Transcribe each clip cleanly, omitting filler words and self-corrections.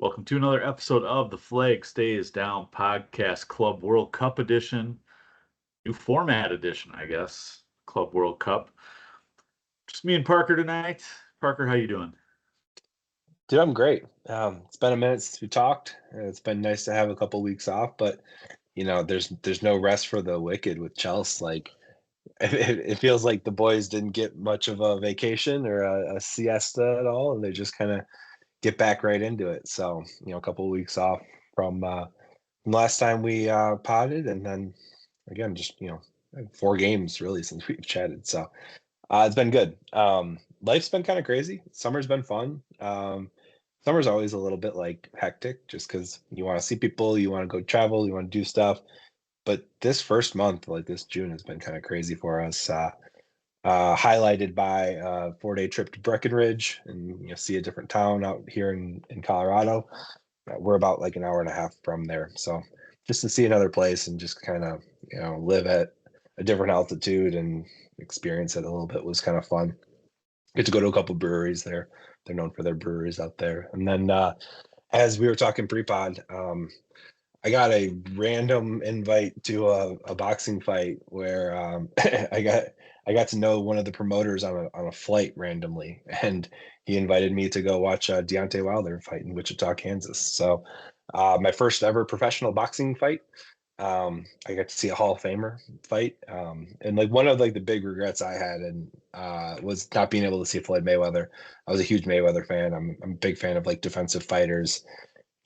Welcome to another episode of the Flag Stays Down Podcast Club World Cup edition. New format edition, I guess. Club World Cup. Just me and Parker tonight. Parker, how you doing? Dude, I'm great. It's been a minute since we talked. It's been nice to have a couple weeks off, but there's no rest for the wicked with Chelsea. Like it feels like the boys didn't get much of a vacation or a siesta at all, and they just kind of get back right into it. So a couple of weeks off from last time we potted, and then again, just 4 games really since we've chatted. So it's been good. Life's been kind of crazy. Summer's been fun. Summer's always a little bit like hectic just because you want to see people, you want to go travel, you want to do stuff. But this first month, like this June, has been kind of crazy for us. Highlighted by a 4-day trip to Breckenridge and see a different town out here in Colorado. We're about like an hour and a half from there, so just to see another place and just kind of live at a different altitude and experience it a little bit was kind of fun. Get to go to a couple breweries there. They're known for their breweries out there. And then as we were talking pre-pod, I got a random invite to a boxing fight where I got to know one of the promoters on a flight randomly, and he invited me to go watch Deontay Wilder fight in Wichita, Kansas. So my first ever professional boxing fight. I got to see a Hall of Famer fight, and like one of like the big regrets I had and was not being able to see Floyd Mayweather. I was a huge Mayweather fan. I'm a big fan of like defensive fighters.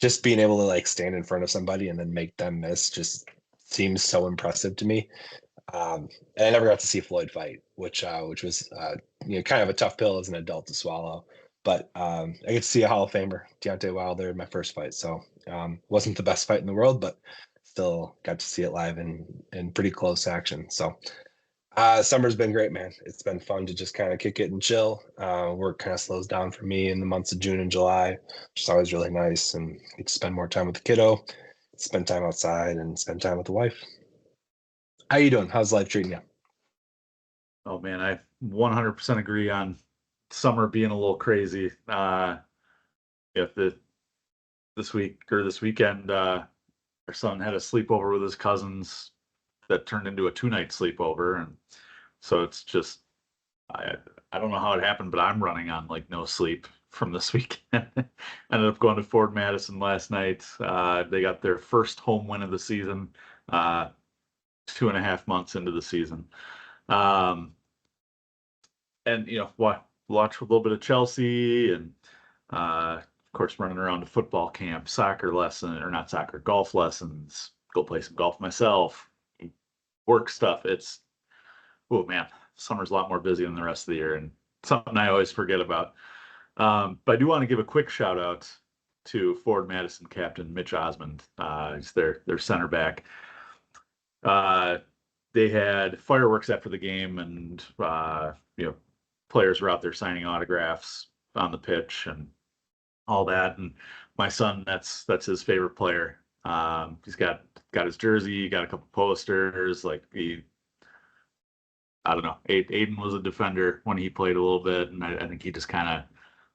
Just being able to like stand in front of somebody and then make them miss just seems so impressive to me. And I never got to see Floyd fight, which was kind of a tough pill as an adult to swallow. But I get to see a Hall of Famer, Deontay Wilder, in my first fight. So wasn't the best fight in the world, but still got to see it live in pretty close action. So summer's been great, man. It's been fun to just kind of kick it and chill. Work kind of slows down for me in the months of June and July, which is always really nice, and get to spend more time with the kiddo, spend time outside, and spend time with the wife. How you doing? How's life treating you? Oh man, I 100% agree on summer being a little crazy. If this week or this weekend, our son had a sleepover with his cousins that turned into a 2-night sleepover, and so it's just I I don't know how it happened, but I'm running on like no sleep from this weekend. Ended up going to Ford Madison last night. They got their first home win of the season, 2.5 months into the season. Um, and watch a little bit of Chelsea and of course running around to football camp, soccer lesson or not soccer, golf lessons, go play some golf myself, work stuff. It's oh man, summer's a lot more busy than the rest of the year and something I always forget about. But I do want to give a quick shout out to Ford Madison captain Mitch Osmond. He's their center back. Uh, they had fireworks after the game, and players were out there signing autographs on the pitch and all that. And my son, that's his favorite player. He's got his jersey, got a couple posters. Like I don't know. Aiden was a defender when he played a little bit, and I think he just kind of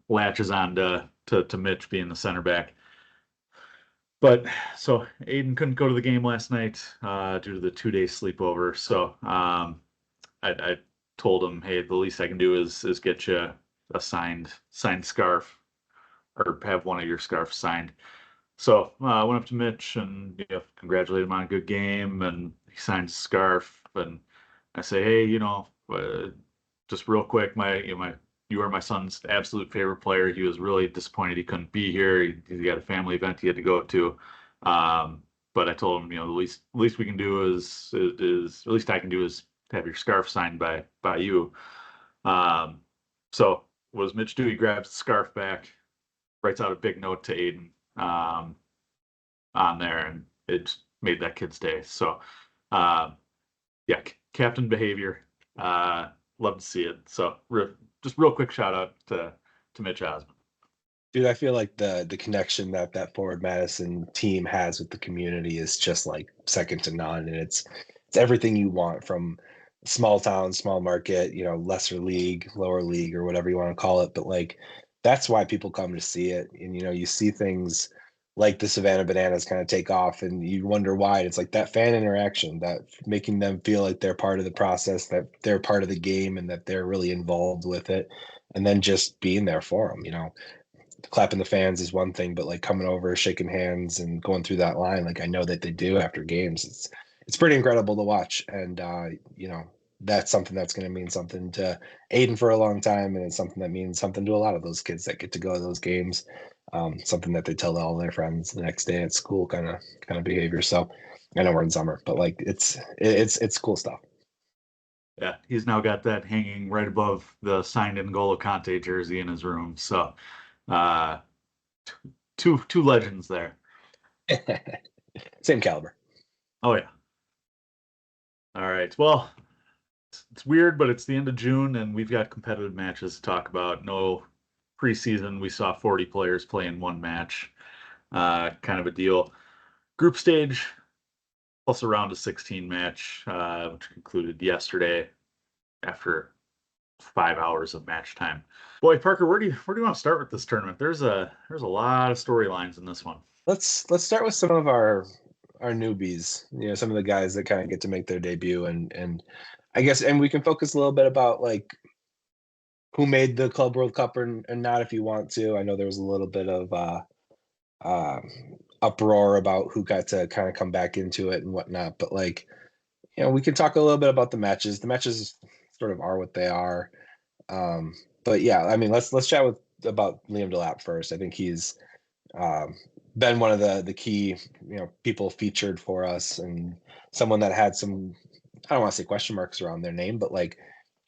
latches on to Mitch being the center back. But so Aiden couldn't go to the game last night due to the 2-day sleepover. So I told him, hey, the least I can do is get you a signed scarf or have one of your scarves signed. So I went up to Mitch and congratulated him on a good game, and he signed his scarf. And I say, hey, just real quick, you are my son's absolute favorite player. He was really disappointed he couldn't be here. He got a family event he had to go to. But I told him, the least we can do is at least I can do is have your scarf signed by you. So what does Mitch do? He grabs the scarf back, writes out a big note to Aiden on there, and it made that kid's day. So yeah, captain behavior. Love to see it. So just real quick shout out to Mitch Osmond. Dude, I feel like the connection that Forward Madison team has with the community is just like second to none, and it's everything you want from small town, small market, lesser league, lower league, or whatever you want to call it. But like that's why people come to see it. And you see things like the Savannah Bananas kind of take off, and you wonder why. It's like that fan interaction, that making them feel like they're part of the process, that they're part of the game, and that they're really involved with it, and then just being there for them. Clapping the fans is one thing, but like coming over, shaking hands, and going through that line, like I know that they do after games. It's pretty incredible to watch, and that's something that's going to mean something to Aiden for a long time, and it's something that means something to a lot of those kids that get to go to those games. Something that they tell all their friends the next day at school, kind of behavior. So I know we're in summer, but like it's cool stuff. Yeah, he's now got that hanging right above the signed N'Golo Kante jersey in his room. So, uh, two legends there. Same caliber. Oh yeah. All right. Well, it's weird, but it's the end of June and we've got competitive matches to talk about. No preseason. We saw 40 players play in one match. Kind of a deal. Group stage plus a round of 16 match, which concluded yesterday after 5 hours of match time. Boy, Parker, where do you want to start with this tournament? There's a lot of storylines in this one. Let's start with some of our newbies. Some of the guys that kind of get to make their debut, and I guess, and we can focus a little bit about like who made the Club World Cup and not, if you want to. I know there was a little bit of uh, uproar about who got to kind of come back into it and whatnot, but like we can talk a little bit about the matches. The matches sort of are what they are. Um, but yeah, I mean, let's chat about Liam Delap first. I think he's um, been one of the key people featured for us, and someone that had some, I don't want to say question marks around their name, but like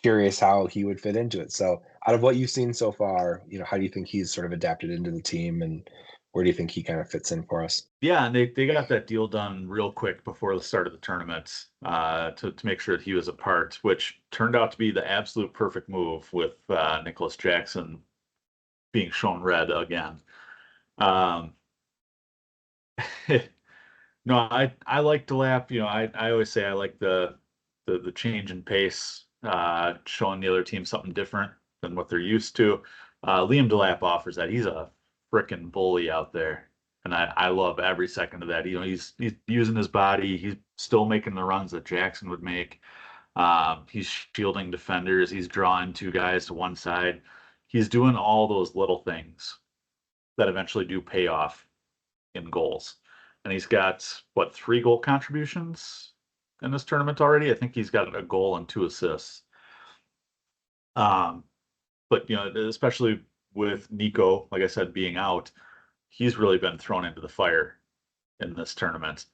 curious how he would fit into it. So out of what you've seen so far, how do you think he's sort of adapted into the team, and where do you think he kind of fits in for us? Yeah, and they got that deal done real quick before the start of the tournament to make sure that he was a part, which turned out to be the absolute perfect move with Nicholas Jackson being shown red again. Um, no, I like Delap. I always say I like the change in pace, showing the other team something different than what they're used to. Liam Delap offers that. He's a freaking bully out there, and I love every second of that. He's using his body. He's still making the runs that Jackson would make. He's shielding defenders. He's drawing two guys to one side. He's doing all those little things that eventually do pay off in goals. And he's got what, 3 goal contributions in this tournament already? I think he's got a goal and 2 assists. Um, but especially with Nico, like I said, being out, he's really been thrown into the fire in this tournament.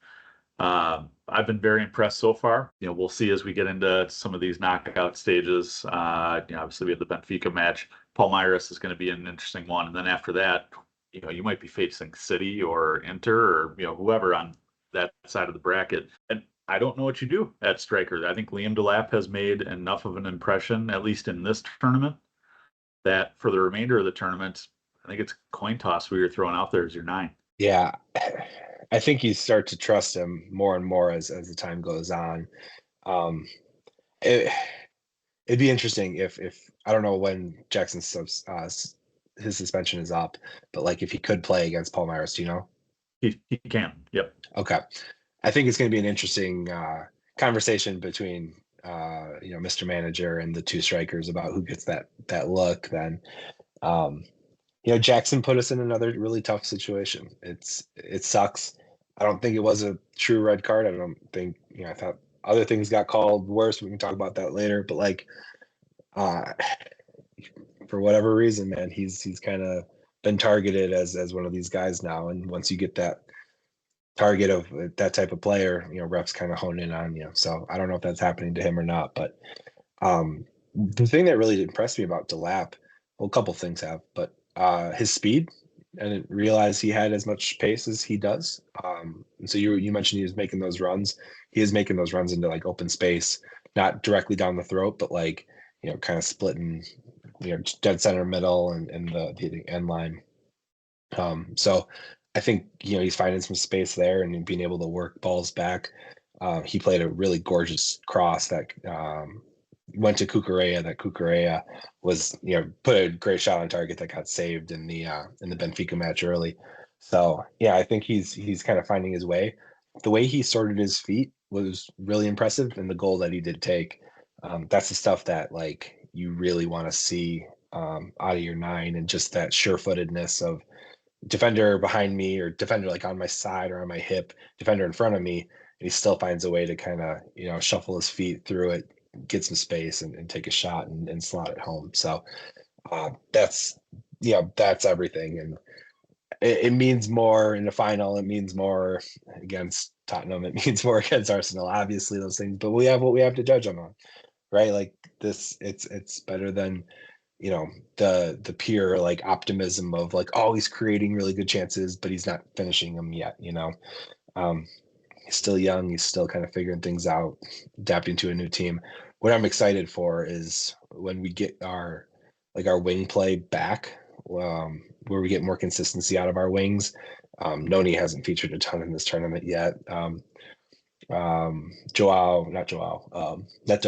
I've been very impressed so far. We'll see as we get into some of these knockout stages. Obviously we have the Benfica match. Palmeiras is going to be an interesting one, and then after that, you might be facing City or Inter or whoever on that side of the bracket. And I don't know what you do at striker. I think Liam Delap has made enough of an impression, at least in this tournament, that for the remainder of the tournament, I think it's coin toss who you're throwing out there as your 9. Yeah, I think you start to trust him more and more as the time goes on. Um, it, it'd be interesting if I don't know when Jackson's his suspension is up, but like if he could play against Palmeiras, do you know? He can. Yep. Okay, I think it's going to be an interesting conversation between Mr. Manager and the two strikers about who gets that look. Then um, Jackson put us in another really tough situation. It sucks. I don't think it was a true red card. I don't think I thought other things got called worse. We can talk about that later. But like, uh, for whatever reason, man, he's kind of been targeted as one of these guys now. And once you get that target of that type of player, refs kind of hone in on you. So I don't know if that's happening to him or not. But the thing that really impressed me about Delap, well, a couple things have, but his speed. I didn't realize he had as much pace as he does. And so you mentioned he was making those runs. He is making those runs into like open space, not directly down the throat, but like kind of splitting, dead center middle and the end line. So I think he's finding some space there and being able to work balls back. He played a really gorgeous cross that went to Cucurella. That Cucurella was, put a great shot on target that got saved in the Benfica match early. So yeah, I think he's kind of finding his way. The way he sorted his feet was really impressive, and the goal that he did take, that's the stuff that like you really want to see out of your nine, and just that sure-footedness of defender behind me or defender like on my side or on my hip, defender in front of me, and he still finds a way to kind of shuffle his feet through it, get some space, and take a shot and slot it home. So that's that's everything, and it means more in the final. It means more against Tottenham. It means more against Arsenal. Obviously, those things, but we have what we have to judge them on, right? Like this, it's better than the pure like optimism of like, oh, he's creating really good chances, but he's not finishing them yet. Um, he's still young. He's still kind of figuring things out, adapting to a new team. What I'm excited for is when we get our wing play back, where we get more consistency out of our wings. Noni hasn't featured a ton in this tournament yet. Neto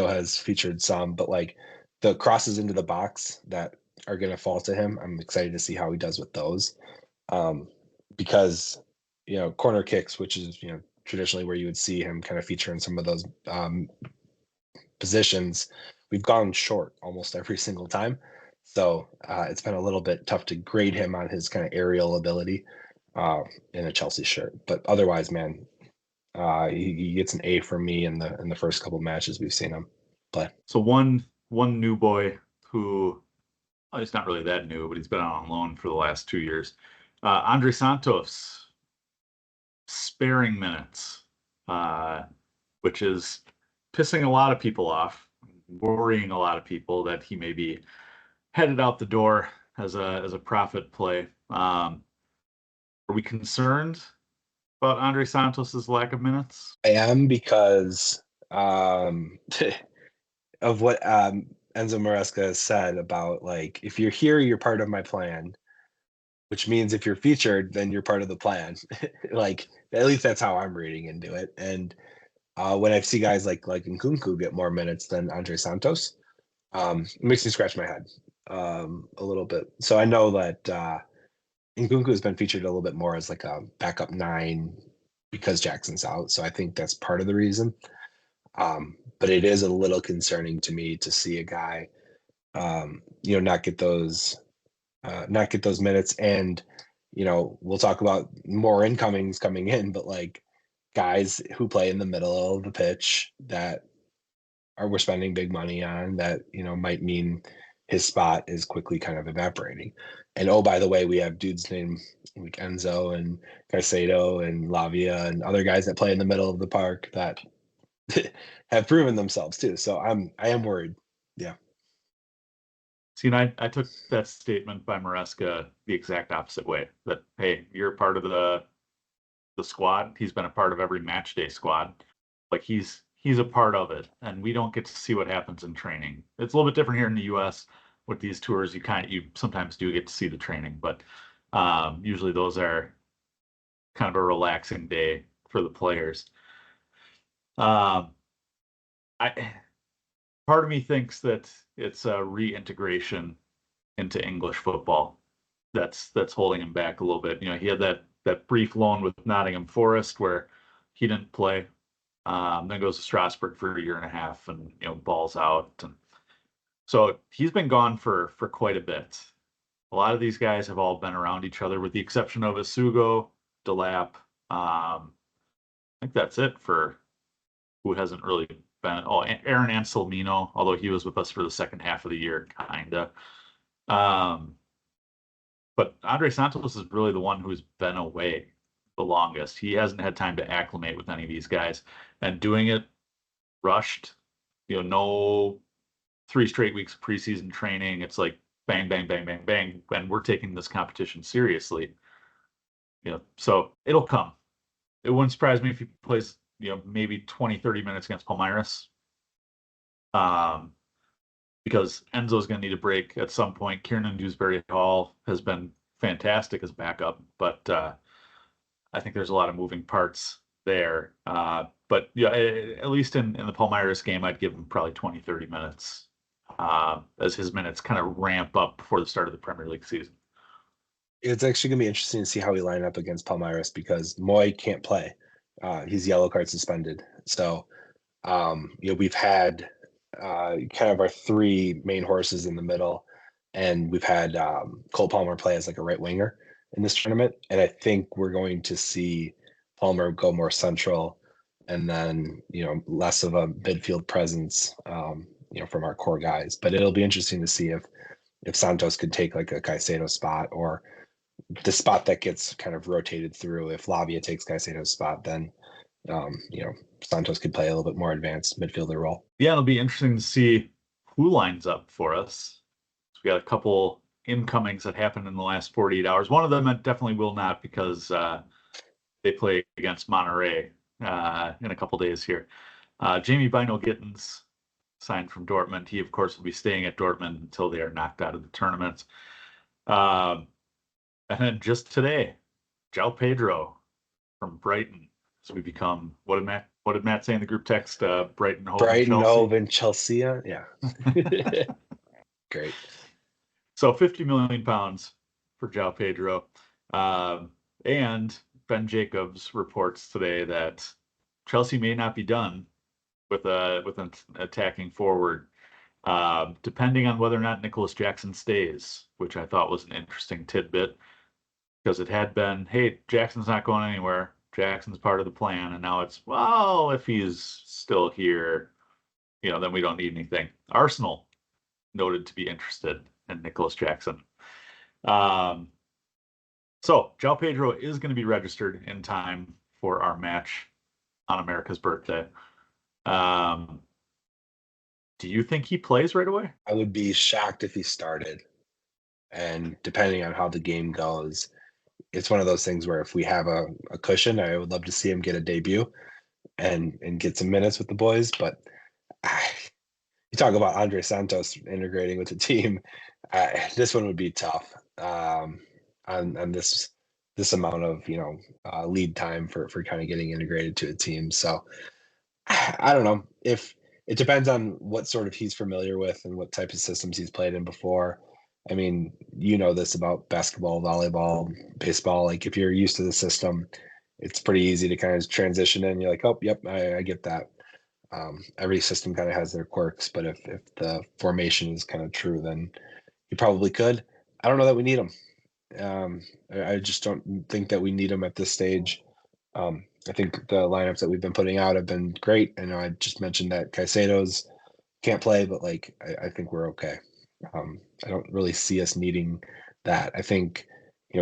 has featured some, but like the crosses into the box that are going to fall to him, I'm excited to see how he does with those. Because corner kicks, which is traditionally where you would see him kind of feature in some of those positions, we've gone short almost every single time. So it's been a little bit tough to grade him on his kind of aerial ability in a Chelsea shirt. But otherwise, man, he gets an A from me in the first couple matches we've seen him play. So one new boy who, well, he's not really that new, but he's been out on loan for the last 2 years. Andre Santos, sparing minutes, which is pissing a lot of people off, worrying a lot of people that he may be headed out the door as a profit play. Are we concerned about Andre Santos's lack of minutes? I am, because of what Enzo Maresca has said about like, if you're here, you're part of my plan, which means if you're featured, then you're part of the plan. Like at least that's how I'm reading into it. And when I see guys like Nkunku get more minutes than Andre Santos, it makes me scratch my head a little bit. So I know that Nkunku has been featured a little bit more as like a backup nine because Jackson's out. So I think that's part of the reason. But it is a little concerning to me to see a guy, not get those minutes. And we'll talk about more incomings coming in, but like guys who play in the middle of the pitch that we're spending big money on, that might mean his spot is quickly kind of evaporating. And oh, by the way, we have dudes named like Enzo and Caicedo and Lavia and other guys that play in the middle of the park that have proven themselves too. So I am worried. Yeah. See, and I took that statement by Maresca the exact opposite way. That, hey, you're part of the squad. He's been a part of every match day squad. Like he's a part of it, and we don't get to see what happens in training. It's a little bit different here in the U.S. with these tours. You sometimes do get to see the training, but usually those are kind of a relaxing day for the players. I part of me thinks that it's a reintegration into English football that's holding him back a little bit. He had that brief loan with Nottingham Forest where he didn't play. Then goes to Strasbourg for a year and a half, and balls out, and so he's been gone for quite a bit. A lot of these guys have all been around each other, with the exception of Isugo, Delap. I think that's it for who hasn't really been. Oh, Aaron Anselmino, although he was with us for the second half of the year, kinda. But Andre Santos is really the one who's been away the longest. He hasn't had time to acclimate with any of these guys, and doing it rushed. No 3 straight weeks of preseason training. It's like bang, bang, bang, bang, bang, and we're taking this competition seriously. So it'll come. It wouldn't surprise me if he plays, maybe 20, 30 minutes against Palmeiras. Because Enzo's going to need a break at some point. Kiernan Dewsbury Hall has been fantastic as backup, but I think there's a lot of moving parts there. But yeah, at least in the Palmeiras game, I'd give him probably 20, 30 minutes as his minutes kind of ramp up before the start of the Premier League season. It's actually gonna be interesting to see how we line up against Palmeiras because Moy can't play. He's yellow card suspended. So, we've had kind of our three main horses in the middle, and we've had Cole Palmer play as like a right winger in this tournament. And I think we're going to see Palmer go more central, and then less of a midfield presence, from our core guys. But it'll be interesting to see if Santos could take like a Caicedo spot or the spot that gets kind of rotated through. If Lavia takes Caicedo's spot, then Santos could play a little bit more advanced midfielder role. Yeah, it'll be interesting to see who lines up for us. So we got a couple incomings that happened in the last 48 hours. One of them definitely will not because they play against Monterrey in a couple days here. Jamie Bino Gittins signed from Dortmund. He, of course, will be staying at Dortmund until they are knocked out of the tournament. And then just today, João Pedro from Brighton. So we become, what did Matt say in the group text? Brighton, Hove, Brighton, Chelsea. Hove, and Chelsea. Yeah. Great. So 50 million pounds for João Pedro. And Ben Jacobs reports today that Chelsea may not be done with an attacking forward, depending on whether or not Nicholas Jackson stays, which I thought was an interesting tidbit because it had been, hey, Jackson's not going anywhere. Jackson's part of the plan. And now it's, well, if he's still here, then we don't need anything. Arsenal noted to be interested in Nicholas Jackson. So João Pedro is going to be registered in time for our match on America's birthday. Do you think he plays right away? I would be shocked if he started. And depending on how the game goes, it's one of those things where if we have a cushion, I would love to see him get a debut and get some minutes with the boys. But you talk about Andre Santos integrating with the team. This one would be tough on this amount of lead time for kind of getting integrated to a team. So I don't know if it depends on what sort of he's familiar with and what type of systems he's played in before. I mean, this about basketball, volleyball, baseball. Like if you're used to the system, it's pretty easy to kind of transition in. You're like, oh, yep, I get that. Every system kind of has their quirks, but if the formation is kind of true, then you probably could. I don't know that we need them. I just don't think that we need them at this stage. I think the lineups that we've been putting out have been great. I know I just mentioned that Caicedo's can't play, but like I think we're okay. I don't really see us needing that. I think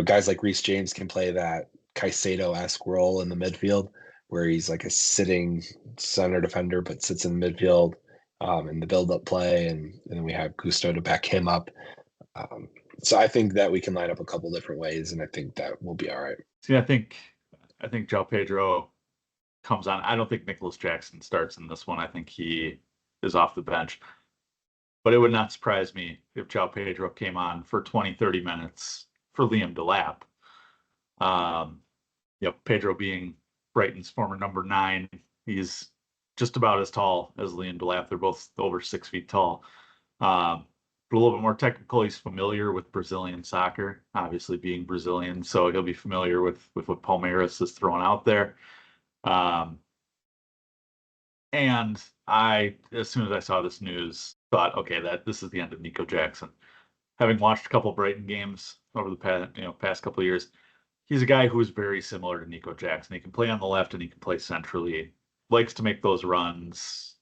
guys like Reece James can play that Caicedo-esque role in the midfield, where he's like a sitting center defender but sits in the midfield in the build-up play, and then we have Gusto to back him up. So I think that we can line up a couple different ways, and I think that will be all right. See, I think João Pedro comes on. I don't think Nicholas Jackson starts in this one. I think he is off the bench. But it would not surprise me if João Pedro came on for 20, 30 minutes for Liam Delap. Pedro being Brighton's former number 9. He's just about as tall as Liam Delap. They're both over 6 feet tall. But a little bit more technical. He's familiar with Brazilian soccer, obviously being Brazilian. So he'll be familiar with what Palmeiras is throwing out there. And as soon as I saw this news, thought, okay, this is the end of Nico Jackson. Having watched a couple of Brighton games over the past couple of years, he's a guy who is very similar to Nico Jackson. He can play on the left and he can play centrally. Likes to make those runs.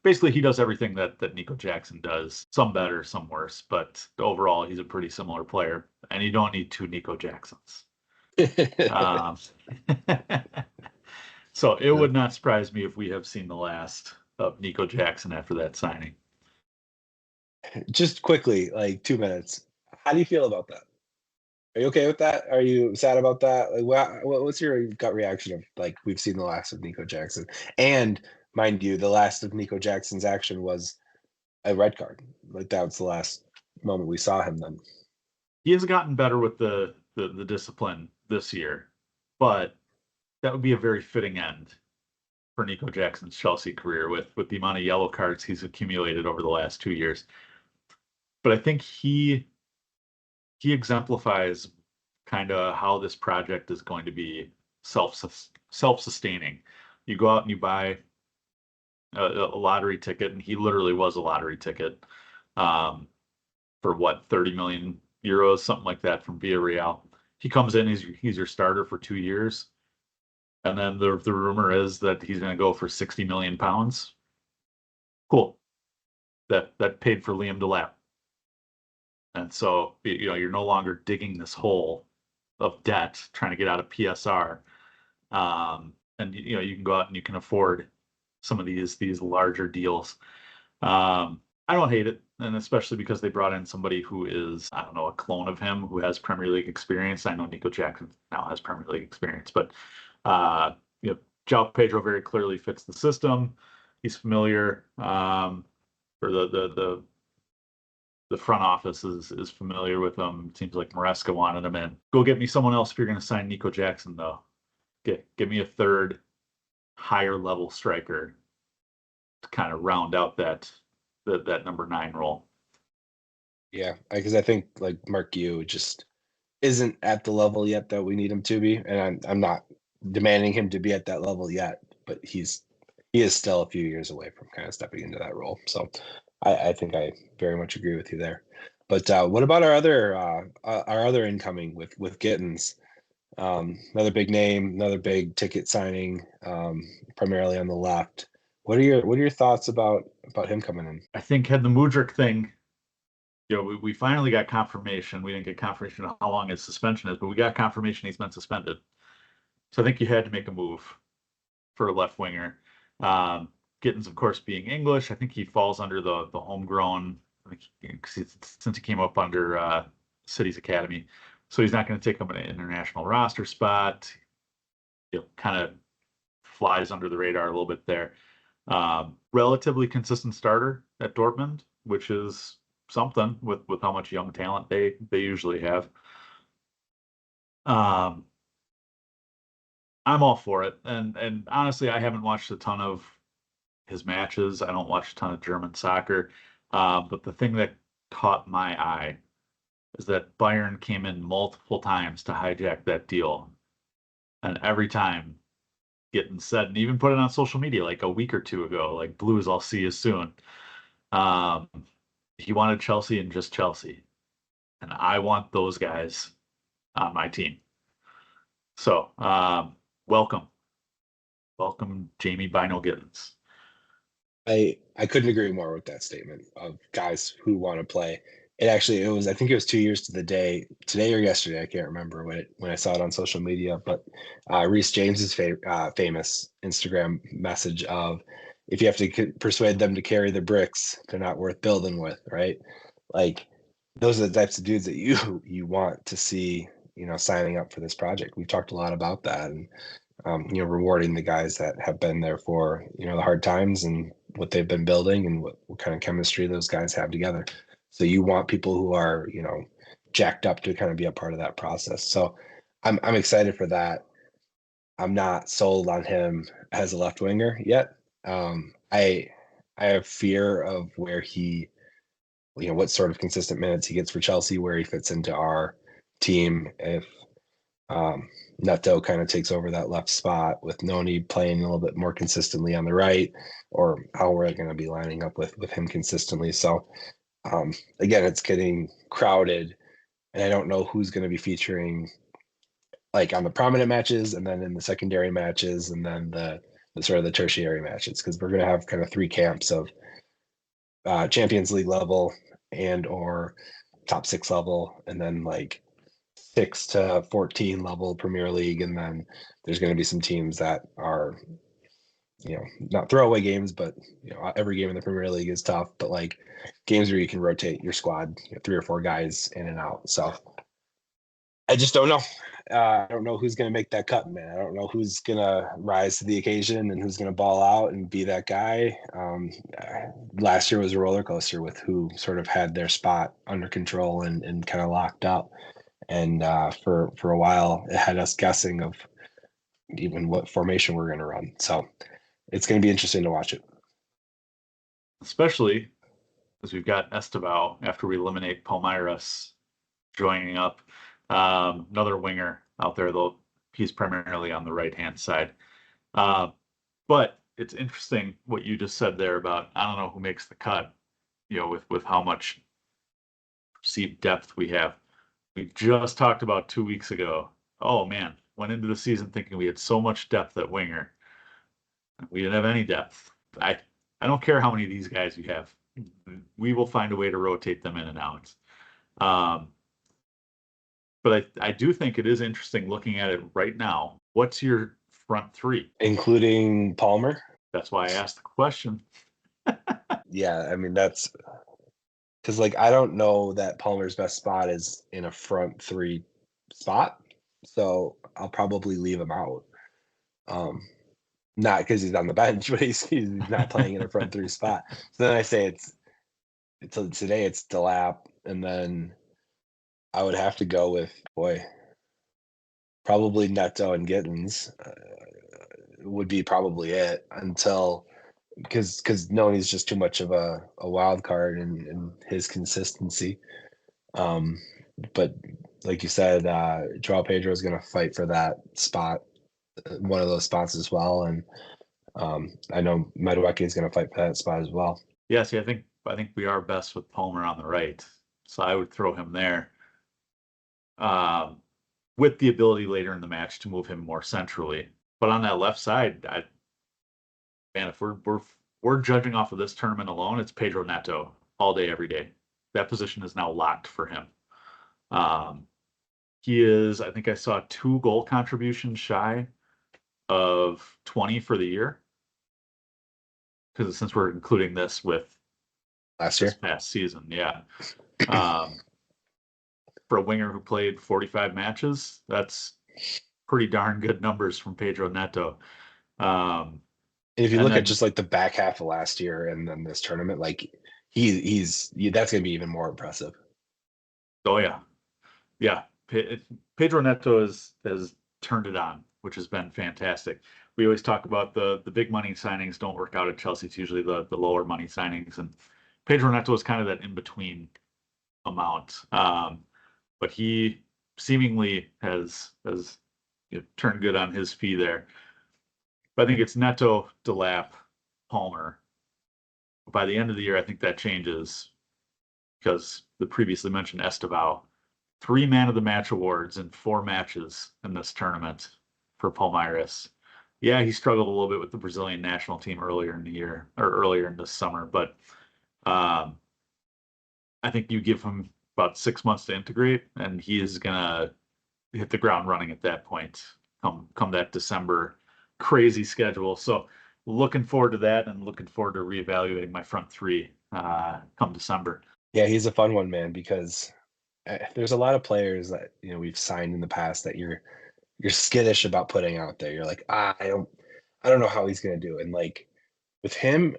Basically, he does everything that Nico Jackson does. Some better, some worse, but overall, he's a pretty similar player. And you don't need 2 Nico Jacksons. So it would not surprise me if we have seen the last of Nico Jackson after that signing. Just quickly, like 2 minutes. How do you feel about that? Are you okay with that? Are you sad about that? Like, what's your gut reaction of like we've seen the last of Nico Jackson? And mind you, the last of Nico Jackson's action was a red card. Like that was the last moment we saw him then. He has gotten better with the discipline this year, but that would be a very fitting end for Nico Jackson's Chelsea career with the amount of yellow cards he's accumulated over the last 2 years. But I think he exemplifies kind of how this project is going to be self-sustaining. You go out and you buy a lottery ticket, and he literally was a lottery ticket, for what, 30 million euros, something like that, from Villarreal. He comes in, he's your starter for 2 years, and then the rumor is that he's going to go for 60 million pounds. Cool. That paid for Liam Delap. And so, you're no longer digging this hole of debt trying to get out of PSR. And you can go out and you can afford some of these larger deals. I don't hate it, and especially because they brought in somebody who is, I don't know, a clone of him who has Premier League experience. I know Nico Jackson now has Premier League experience, but uh, João Pedro very clearly fits the system. He's familiar, or the front office is familiar with him. It seems like Maresca wanted him in. Go get me someone else if you're going to sign Nico Jackson, though. Give me a third higher level striker to kind of round out that number 9 role. Yeah, because I think like Mark Yu just isn't at the level yet that we need him to be, and I'm not demanding him to be at that level yet, but he is still a few years away from kind of stepping into that role. So I think I very much agree with you there. But what about our other incoming with Gittins? Another big name, another big ticket signing, primarily on the left. What are your thoughts about him coming in? I think had the Mudryk thing, we finally got confirmation. We didn't get confirmation of how long his suspension is, but we got confirmation he's been suspended. So I think you had to make a move for a left winger. Gittins, of course, being English, I think he falls under the homegrown, since he came up under City's academy. So he's not going to take up an international roster spot. Kind of flies under the radar a little bit there. Relatively consistent starter at Dortmund, which is something with how much young talent they usually have. I'm all for it, and honestly, I haven't watched a ton of his matches. I don't watch a ton of German soccer, but the thing that caught my eye is that Bayern came in multiple times to hijack that deal, and every time getting said, and even put it on social media like a week or two ago, like Blues, I'll see you soon. He wanted Chelsea and just Chelsea, and I want those guys on my team. So welcome Jamie Bino Gittins. I couldn't agree more with that statement of guys who want to play. I think it was 2 years to the day, today or yesterday. I can't remember when I saw it on social media, but Reece James's famous Instagram message of, if you have to persuade them to carry the bricks, they're not worth building with, right? Like, those are the types of dudes that you want to see, signing up for this project. We've talked a lot about that, and rewarding the guys that have been there for, the hard times and what they've been building and what kind of chemistry those guys have together. So you want people who are, jacked up to kind of be a part of that process. So I'm excited for that. I'm not sold on him as a left winger yet. I have fear of where he, what sort of consistent minutes he gets for Chelsea, where he fits into our team. If Neto kind of takes over that left spot with Noni playing a little bit more consistently on the right, or how we're going to be lining up with him consistently. So again, it's getting crowded, and I don't know who's going to be featuring like on the prominent matches, and then in the secondary matches, and then the sort of the tertiary matches, because we're going to have kind of 3 camps of Champions League level and or top 6 level, and then like 6 to 14 level Premier League, and then there's going to be some teams that are, not throwaway games, but every game in the Premier League is tough, but like games where you can rotate your squad, 3 or 4 guys in and out. So I just don't know. I don't know who's going to make that cut, man. I don't know who's going to rise to the occasion and who's going to ball out and be that guy. Last year was a roller coaster with who sort of had their spot under control and kind of locked up. And for a while, it had us guessing of even what formation we're going to run. So it's going to be interesting to watch it. Especially as we've got Estevao after we eliminate Palmeiras joining up. Another winger out there, though he's primarily on the right-hand side. But it's interesting what you just said there about I don't know who makes the cut, with how much perceived depth we have. We just talked about 2 weeks ago. Oh man, went into the season thinking we had so much depth at winger. We didn't have any depth. I don't care how many of these guys you have. We will find a way to rotate them in and out. Um, but I do think it is interesting looking at it right now. What's your front three? Including Palmer? That's why I asked the question. Yeah, I mean, that's because, like, I don't know that Palmer's best spot is in a front three spot. So I'll probably leave him out. Not because he's on the bench, but he's not playing in a front three spot. So then I say today it's Delap, and then I would have to go with probably Neto and Gittins would be probably it until because Noni's just too much of a wild card in his consistency. But like you said, Joao Pedro is going to fight for that spot, one of those spots as well, and I know Madueke is going to fight for that spot as well. Yeah, see, I think we are best with Palmer on the right, so I would throw him there. With the ability later in the match to move him more centrally. But on that left side, man, if we're judging off of this tournament alone, it's Pedro Neto all day, every day. That position is now locked for him. He is, I think I saw 2 goal contributions shy of 20 for the year. Because since we're including this with Last year, this past season, yeah. For a winger who played 45 matches, that's pretty darn good numbers from Pedro Neto. if you And look at then, just like the back half of last year and then this tournament, like he's that's going to be even more impressive. oh yeah, Pedro Neto has turned it on, which has been fantastic. We always talk about the big money signings don't work out at Chelsea. It's usually the lower money signings, and Pedro Neto is kind of that in between amount. But he seemingly has turned good on his fee there. But I think it's Neto, Delap, Palmer. By the end of the year, I think that changes because the previously mentioned Estevao, 3 man of the match awards in 4 matches in this tournament for Palmeiras. Yeah, he struggled a little bit with the Brazilian national team earlier in the year or earlier in this summer, but I think you give him about 6 months to integrate, and he is gonna hit the ground running at that point. Come that December crazy schedule. So looking forward to that, and looking forward to reevaluating my front three come December. Yeah, he's a fun one, man, because there's a lot of players that we've signed in the past that you're skittish about putting out there. You're like, I don't know how he's gonna do. And like with him,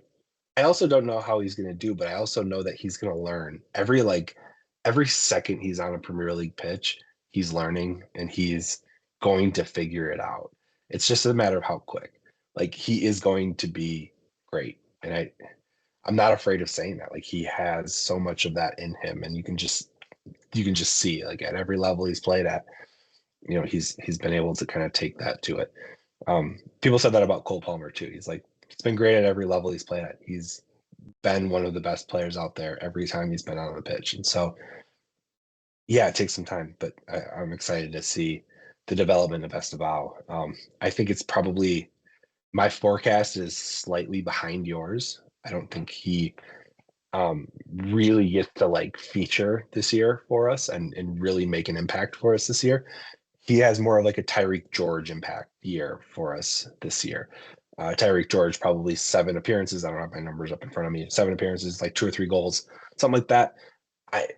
I also don't know how he's gonna do, but I also know that he's gonna learn. Every second he's on a Premier League pitch, he's learning and he's going to figure it out. It's just a matter of how quick. Like he is going to be great. And I'm not afraid of saying that. Like he has so much of that in him, and you can just see like at every level he's played at, he's been able to kind of take that to it. People said that about Cole Palmer too. He's been great at every level he's played at. He's been one of the best players out there every time he's been on the pitch. And so, yeah, it takes some time, but I'm excited to see the development of Estevao. I think it's probably my forecast is slightly behind yours. I don't think he really gets to like feature this year for us and really make an impact for us this year. He has more of like a Tyreek George impact year for us this year. Tyreek George probably 7 appearances. I don't have my numbers up in front of me. 7 appearances, like 2 or 3 goals, something like that. I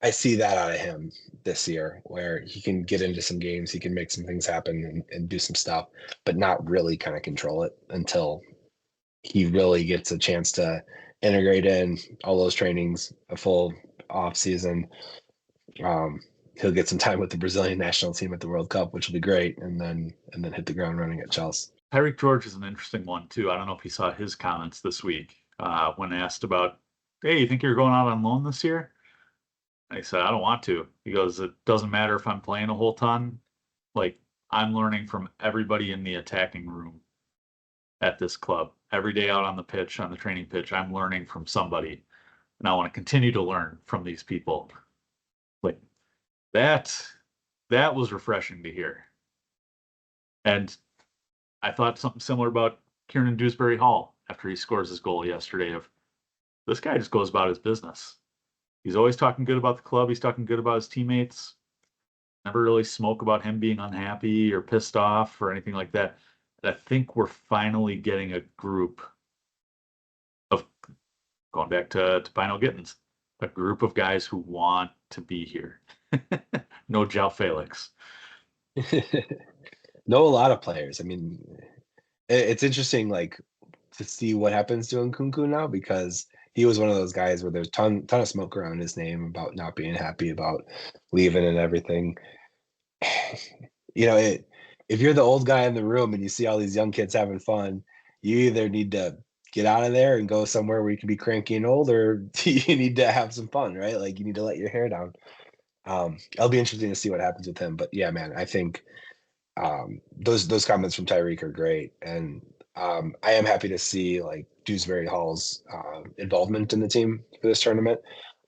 I see that out of him this year, where he can get into some games, he can make some things happen and do some stuff, but not really kind of control it until he really gets a chance to integrate in all those trainings, a full off season. he'll get some time with the Brazilian national team at the World Cup, which will be great, and then hit the ground running at Chelsea. Tyreek George is an interesting one too. I don't know if you saw his comments this week when asked about, "Hey, you think you're going out on loan this year?" And he said, "I don't want to." He goes, "It doesn't matter if I'm playing a whole ton. Like I'm learning from everybody in the attacking room at this club. Every day out on the pitch, on the training pitch, I'm learning from somebody, and I want to continue to learn from these people." Like that, that was refreshing to hear. And I thought something similar about Kieran Dewsbury Hall after he scores his goal yesterday. Of this guy just goes about his business. He's always talking good about the club. He's talking good about his teammates. Never really smoke about him being unhappy or pissed off or anything like that. And I think we're finally getting a group of, going back to Pino Gittins, a group of guys who want to be here. No Jao Felix. Know a lot of players. I mean, it's interesting, like to see what happens to Nkunku now because he was one of those guys where there's ton of smoke around his name about not being happy about leaving and everything. If you're the old guy in the room and you see all these young kids having fun, you either need to get out of there and go somewhere where you can be cranky and old, or you need to have some fun, right? Like you need to let your hair down. It'll be interesting to see what happens with him. But yeah, man, I think those comments from Tyreek are great, and I am happy to see like Dewsbury Hall's involvement in the team for this tournament.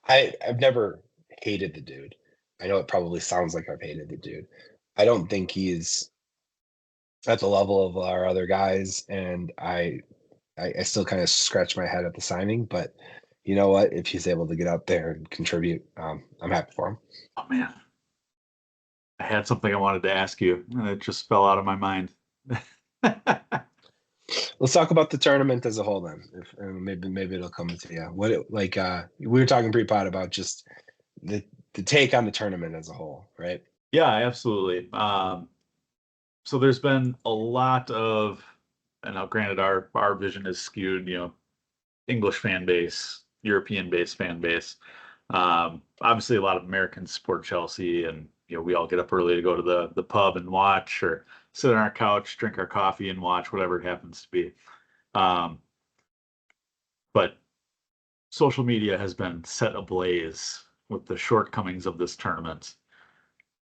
I've never hated the dude. I know it probably sounds like I've hated the dude. I don't think he's at the level of our other guys, and I still kind of scratch my head at the signing. But you know what? If he's able to get out there and contribute, I'm happy for him. Oh man, I had something I wanted to ask you, and it just fell out of my mind. Let's talk about the tournament as a whole then. If maybe it'll come to you. We were talking pre-pod about just the take on the tournament as a whole, right? Yeah, absolutely. So there's been a lot of, and now granted, our vision is skewed, English fan base, European based fan base. Obviously, a lot of Americans support Chelsea, and we all get up early to go to the pub and watch, or sit on our couch, drink our coffee, and watch whatever it happens to be. Um, but social media has been set ablaze with the shortcomings of this tournament.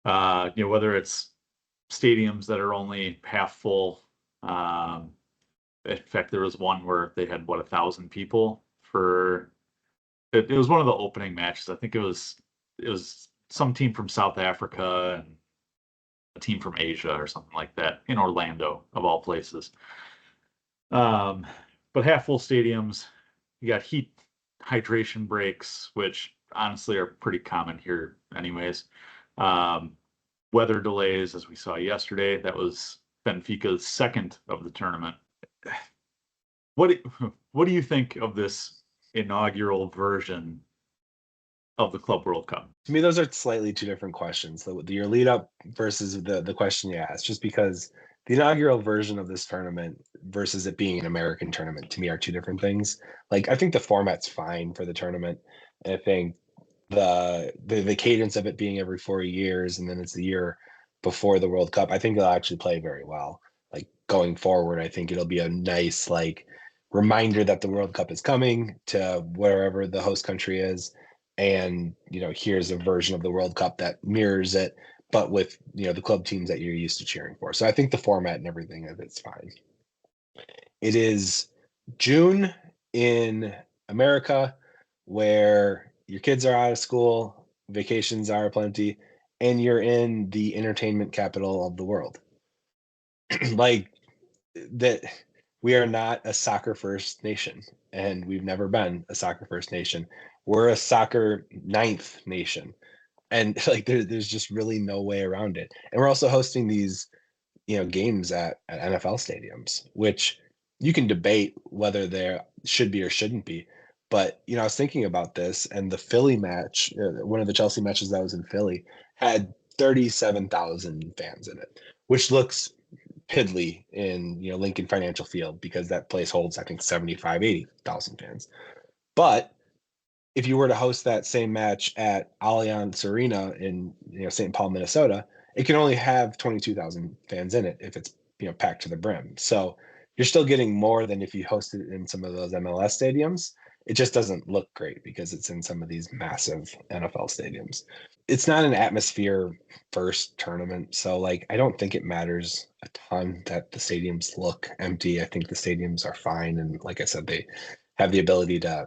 Whether it's stadiums that are only half full. In fact, there was one where they had 1,000 people for it was one of the opening matches. I think it was some team from South Africa and a team from Asia or something like that in Orlando of all places. Um, but half full stadiums, you got heat hydration breaks, which honestly are pretty common here anyways. Um, weather delays, as we saw yesterday. That was Benfica's second of the tournament. What what do you think of this inaugural version of the Club World Cup? To me, those are slightly two different questions. Your lead up versus the question you asked, just because the inaugural version of this tournament versus it being an American tournament to me are two different things. Like I think the format's fine for the tournament. And I think the cadence of it being every 4 years and then it's the year before the World Cup, I think they'll actually play very well. Like going forward, I think it'll be a nice like reminder that the World Cup is coming to wherever the host country is, and here's a version of the World Cup that mirrors it, but with the club teams that you're used to cheering for. So I think the format and everything of it's fine. It is June in America, where your kids are out of school, vacations are plenty, and you're in the entertainment capital of the world. Like that, we are not a soccer first nation, and we've never been a soccer first nation. We're a soccer ninth nation, and like there's just really no way around it. And we're also hosting these games at NFL stadiums, which you can debate whether there should be or shouldn't be. But I was thinking about this, and the Philly match, one of the Chelsea matches that was in Philly, had 37,000 fans in it, which looks piddly in Lincoln Financial Field because that place holds I think 75, 80,000 fans. But if you were to host that same match at Allianz Arena in St. Paul, Minnesota, it can only have 22,000 fans in it if it's packed to the brim. So you're still getting more than if you hosted it in some of those MLS stadiums. It just doesn't look great because it's in some of these massive NFL stadiums. It's not an atmosphere first tournament, so like I don't think it matters a ton that the stadiums look empty. I think the stadiums are fine, and like I said, they have the ability to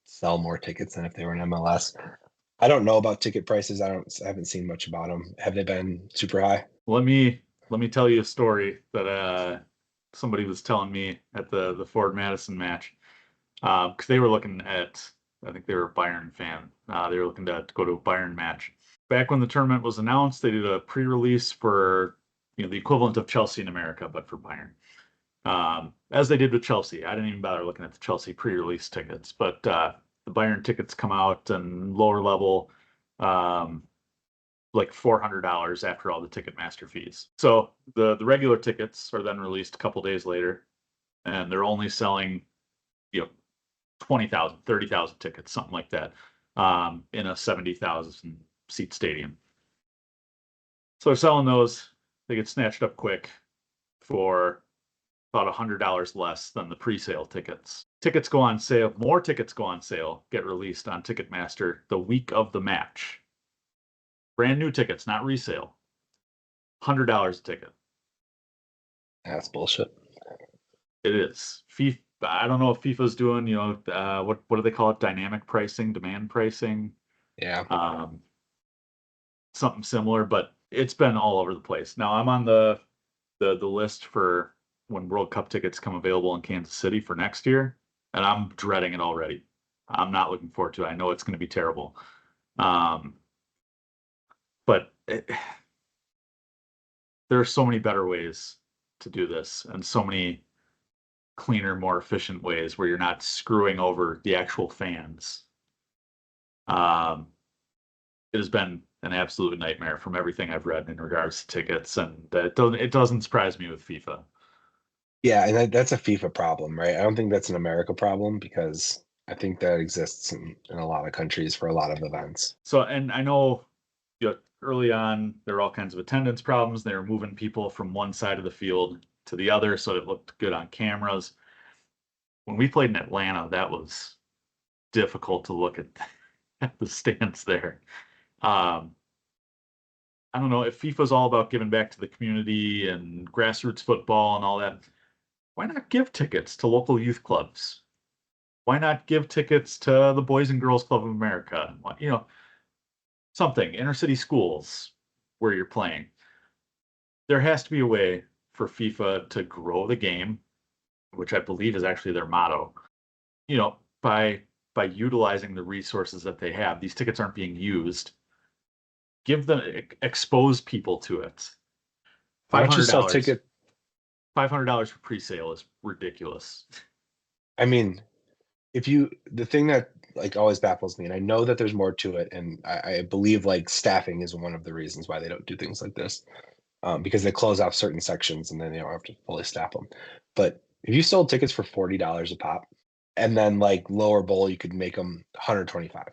sell more tickets than if they were in MLS. I don't know about ticket prices. I haven't seen much about them. Have they been super high? Let me tell you a story that somebody was telling me at the Ford Madison match. Because they were looking at, I think they were a Bayern fan. They were looking to go to a Bayern match. Back when the tournament was announced, they did a pre-release for the equivalent of Chelsea in America, but for Bayern. As they did with Chelsea. I didn't even bother looking at the Chelsea pre-release tickets, but the Bayern tickets come out and lower level, um, like $400 after all the Ticketmaster fees. So the regular tickets are then released a couple days later, and they're only selling, you know, 20,000, 30,000 tickets, something like that, in a 70,000 seat stadium. So they're selling those. They get snatched up quick for about $100 less than the pre-sale tickets. Tickets go on sale. More tickets go on sale, get released on Ticketmaster the week of the match. Brand new tickets, not resale. $100 a ticket. That's bullshit. It is. FIFA, I don't know if FIFA's doing, what do they call it? Dynamic pricing, demand pricing, Yeah. um, something similar, but it's been all over the place. Now I'm on the list for when World Cup tickets come available in Kansas City for next year, and I'm dreading it already. I'm not looking forward to it. I know it's going to be terrible. Um, but there are so many better ways to do this, and so many cleaner, more efficient ways where you're not screwing over the actual fans. Um, it has been an absolute nightmare from everything I've read in regards to tickets, and it doesn't surprise me with FIFA. Yeah, and that's a FIFA problem, right? I don't think that's an America problem because I think that exists in a lot of countries for a lot of events. So, and I know, early on there were all kinds of attendance problems. They were moving people from one side of the field to the other, so it looked good on cameras. When we played in Atlanta, that was difficult to look at the stands there. Um, I don't know if FIFA's all about giving back to the community and grassroots football and all that. Why not give tickets to local youth clubs? Why not give tickets to the Boys and Girls Club of America? Something, inner city schools where you're playing. There has to be a way for FIFA to grow the game, which I believe is actually their motto. By utilizing the resources that they have. These tickets aren't being used. Give them expose people to it. Why Five don't you hundred sell dollars. ticket? $500 for pre-sale is ridiculous. I mean, if you the thing that like always baffles me, and I know that there's more to it, and I believe like staffing is one of the reasons why they don't do things like this, because they close off certain sections and then they don't have to fully staff them. But if you sold tickets for $40 a pop, and then like lower bowl, you could make them 125,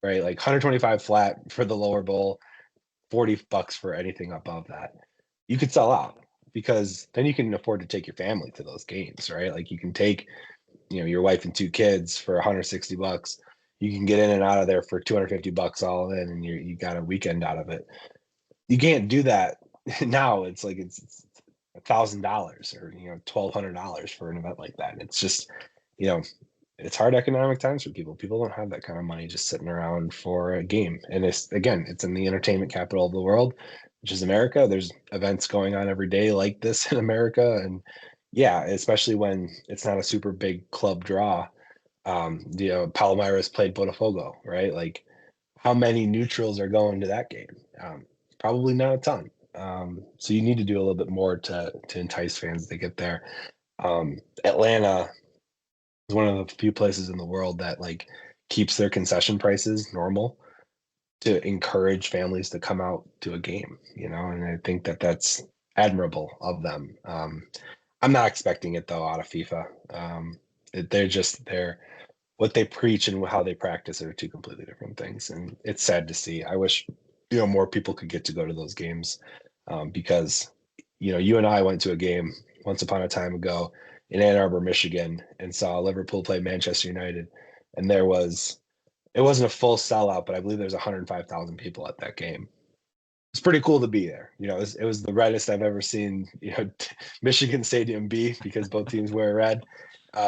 right? Like 125 flat for the lower bowl, $40 for anything above that. You could sell out because then you can afford to take your family to those games, right? Like you can take your wife and two kids for $160. You can get in and out of there for $250 all in, and you got a weekend out of it. You can't do that now. It's like it's $1,000 or $1,200 for an event like that. It's just you know it's hard economic times for people. People don't have that kind of money just sitting around for a game. And it's in the entertainment capital of the world, which is America. There's events going on every day like this in America, and yeah, especially when it's not a super big club draw. Palmeiras played Botafogo, right? Like, how many neutrals are going to that game? Probably not a ton. So you need to do a little bit more to entice fans to get there. Atlanta is one of the few places in the world that like keeps their concession prices normal to encourage families to come out to a game, and I think that that's admirable of them. I'm not expecting it though out of FIFA. They're what they preach and how they practice are two completely different things, and it's sad to see. I wish more people could get to go to those games, because you and I went to a game once upon a time ago in Ann Arbor, Michigan, and saw Liverpool play Manchester United, and it wasn't a full sellout, but I believe there's 105,000 people at that game. It's pretty cool to be there. It was the reddest I've ever seen, Michigan Stadium be, because both teams wear red,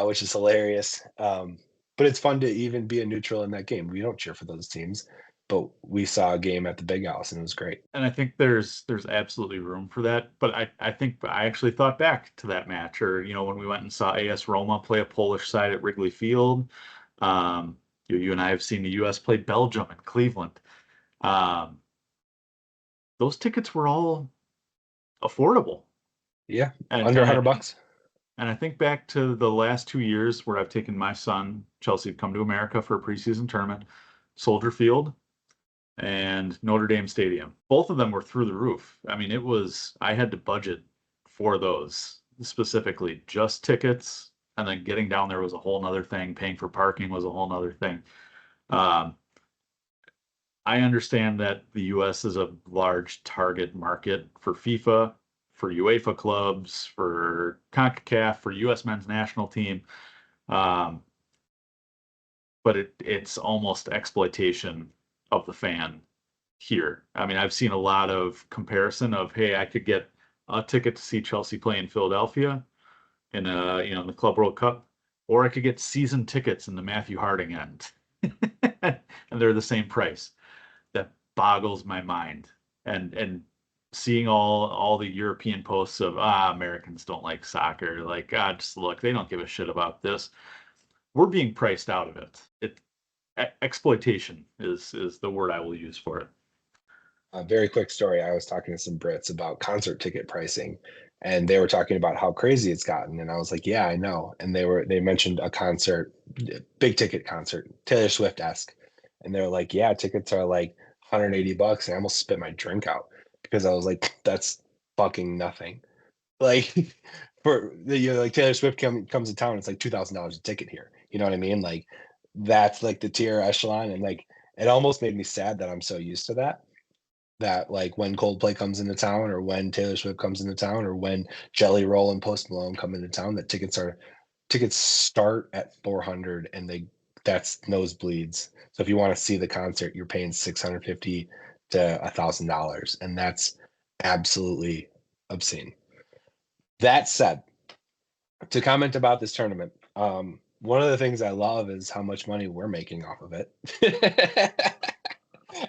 which is hilarious. But it's fun to even be a neutral in that game. We don't cheer for those teams, but we saw a game at the Big House and it was great. And I think there's absolutely room for that. But I think I actually thought back to that match, or when we went and saw AS Roma play a Polish side at Wrigley Field. You and I have seen the U.S. play Belgium in Cleveland. Um, those tickets were all affordable, Yeah, and under and I 100 think bucks. and I think back to the last 2 years where I've taken my son Chelsea to come to America for a preseason tournament, Soldier Field and Notre Dame Stadium. Both of them were through the roof. I mean, I had to budget for those specifically, just tickets, and then getting down there was a whole nother thing. Paying for parking was a whole nother thing. Um, I understand that the US is a large target market for FIFA, for UEFA clubs, for CONCACAF, for US men's national team. Um, but it's almost exploitation of the fan here. I mean, I've seen a lot of comparison of, hey, I could get a ticket to see Chelsea play in Philadelphia in the Club World Cup, or I could get season tickets in the Matthew Harding end, and they're the same price. That boggles my mind. And seeing all the European posts of Americans don't like soccer, like just look, they don't give a shit about this. We're being priced out of it. Exploitation is the word I will use for it. A very quick story. I was talking to some Brits about concert ticket pricing, and they were talking about how crazy it's gotten. And I was like, "Yeah, I know." And they mentioned a concert, big ticket concert, Taylor Swift esque, and they were like, "Yeah, tickets are like 180 bucks." And I almost spit my drink out because I was like, "That's fucking nothing." Like like Taylor Swift comes to town, it's like $2,000 a ticket here. You know what I mean? Like that's like the tier echelon, and like it almost made me sad that I'm so used to that like when Coldplay comes into town or when Taylor Swift comes into town or when Jelly Roll and Post Malone come into town, that tickets start at 400 and that's nosebleeds. So if you want to see the concert, you're paying 650 to $1,000, and that's absolutely obscene. That said, to comment about this tournament, one of the things I love is how much money we're making off of it.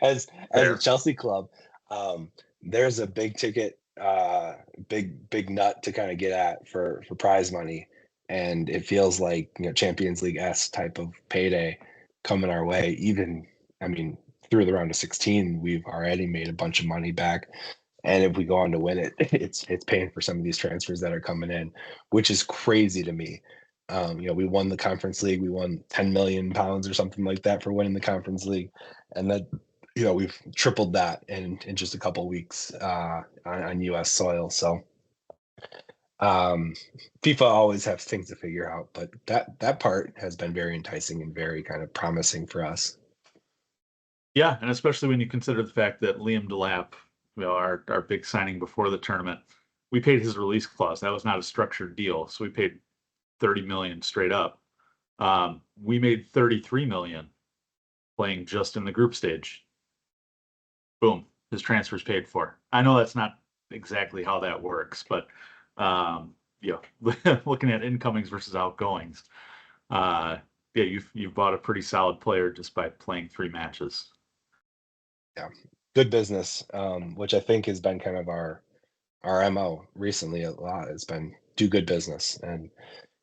As a Fair. Chelsea club, there's a big ticket, big nut to kind of get at for prize money, and it feels like Champions League s type of payday coming our way. Even I mean, through the round of 16, we've already made a bunch of money back, and if we go on to win it, it's paying for some of these transfers that are coming in, which is crazy to me. We won the Conference League. We won 10 million pounds or something like that for winning the Conference League, and that we've tripled that in just a couple weeks on U.S. soil. So um, FIFA always has things to figure out, but that part has been very enticing and very kind of promising for us. Yeah, and especially when you consider the fact that Liam Delap, our big signing before the tournament, we paid his release clause. That was not a structured deal, so we paid 30 million straight up. We made 33 million playing just in the group stage. Boom, his transfer's paid for. I know that's not exactly how that works, but looking at incomings versus outgoings, uh, yeah, you've bought a pretty solid player just by playing 3 matches. Yeah, good business, which I think has been kind of our MO recently a lot. It's been do good business, and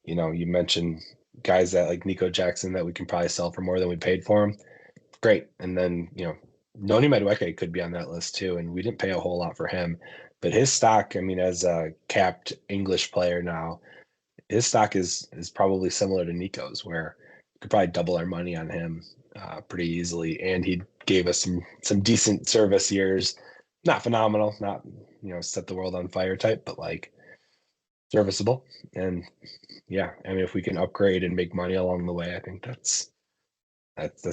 you mentioned guys that like Nico Jackson that we can probably sell for more than we paid for him. Great. And then, Noni Madueke could be on that list too. And we didn't pay a whole lot for him. But his stock, I mean, as a capped English player now, his stock is probably similar to Nico's, where we could probably double our money on him pretty easily. And he gave us some decent service years. Not phenomenal, not set the world on fire type, but like serviceable. And yeah, I mean, if we can upgrade and make money along the way, I think that's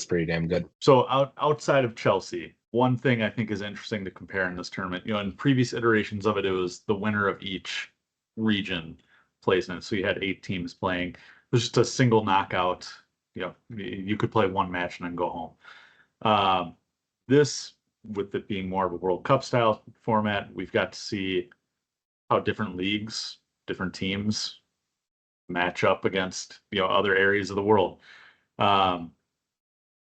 pretty damn good. So outside of Chelsea, one thing I think is interesting to compare in this tournament, in previous iterations of it, it was the winner of each region plays in it. So you had 8 teams playing. It was just a single knockout. You could play one match and then go home. This, with it being more of a World Cup style format, we've got to see how different leagues, different teams match up against other areas of the world. Um,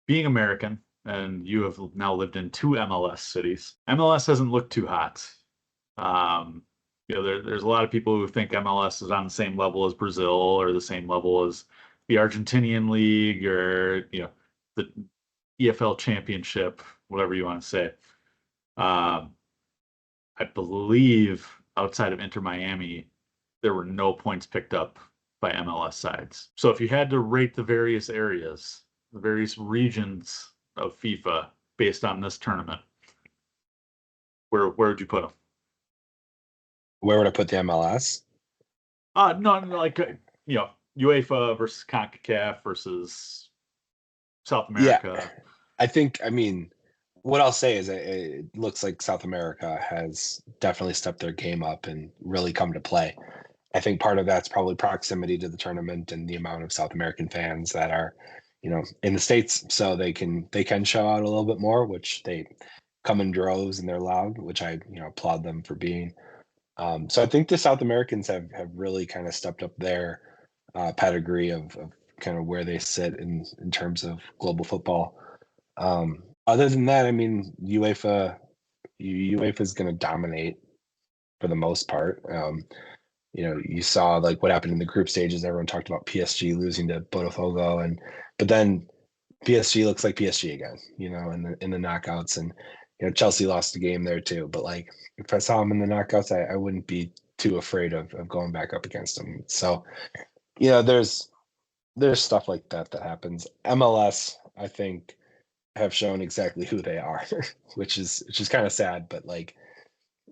Being American, and you have now lived in 2 MLS cities, MLS hasn't looked too hot. There's a lot of people who think MLS is on the same level as Brazil or the same level as the Argentinian League or the EFL Championship, whatever you want to say. Um, I believe outside of Inter Miami, there were no points picked up by MLS sides. So if you had to rate the various areas, the various regions of FIFA based on this tournament, where would you put them? Where would I put the MLS? No, like UEFA versus CONCACAF versus South Yeah, America. I mean, what I'll say is it looks like South America has definitely stepped their game up and really come to play. I think part of that's probably proximity to the tournament and the amount of South American fans that are, in the States, so they can show out a little bit more, which they come in droves and they're loud, which I applaud them for being. So I think the South Americans have really kind of stepped up their pedigree of kind of where they sit in terms of global football. Other than that, I mean, UEFA is going to dominate for the most part. You saw like what happened in the group stages. Everyone talked about PSG losing to Botafogo, but then PSG looks like PSG again. In the knockouts, and Chelsea lost a game there too. But like if I saw them in the knockouts, I wouldn't be too afraid of going back up against them. So there's stuff like that happens. MLS, I think, have shown exactly who they are, which is kind of sad. But like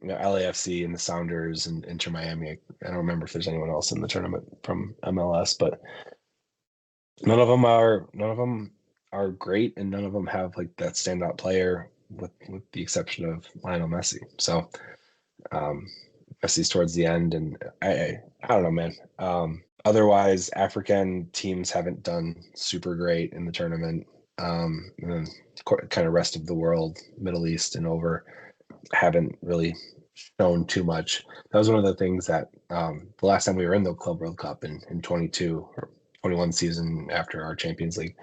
LAFC and the Sounders and Inter Miami. I don't remember if there's anyone else in the tournament from MLS, but none of them are great, and none of them have like that standout player, with the exception of Lionel Messi. So um, Messi's towards the end, and I don't know, man. Otherwise, African teams haven't done super great in the tournament. And then kind of rest of the world, Middle East and over, haven't really shown too much. That was one of the things that the last time we were in the Club World Cup in 22 or 21 season after our Champions League,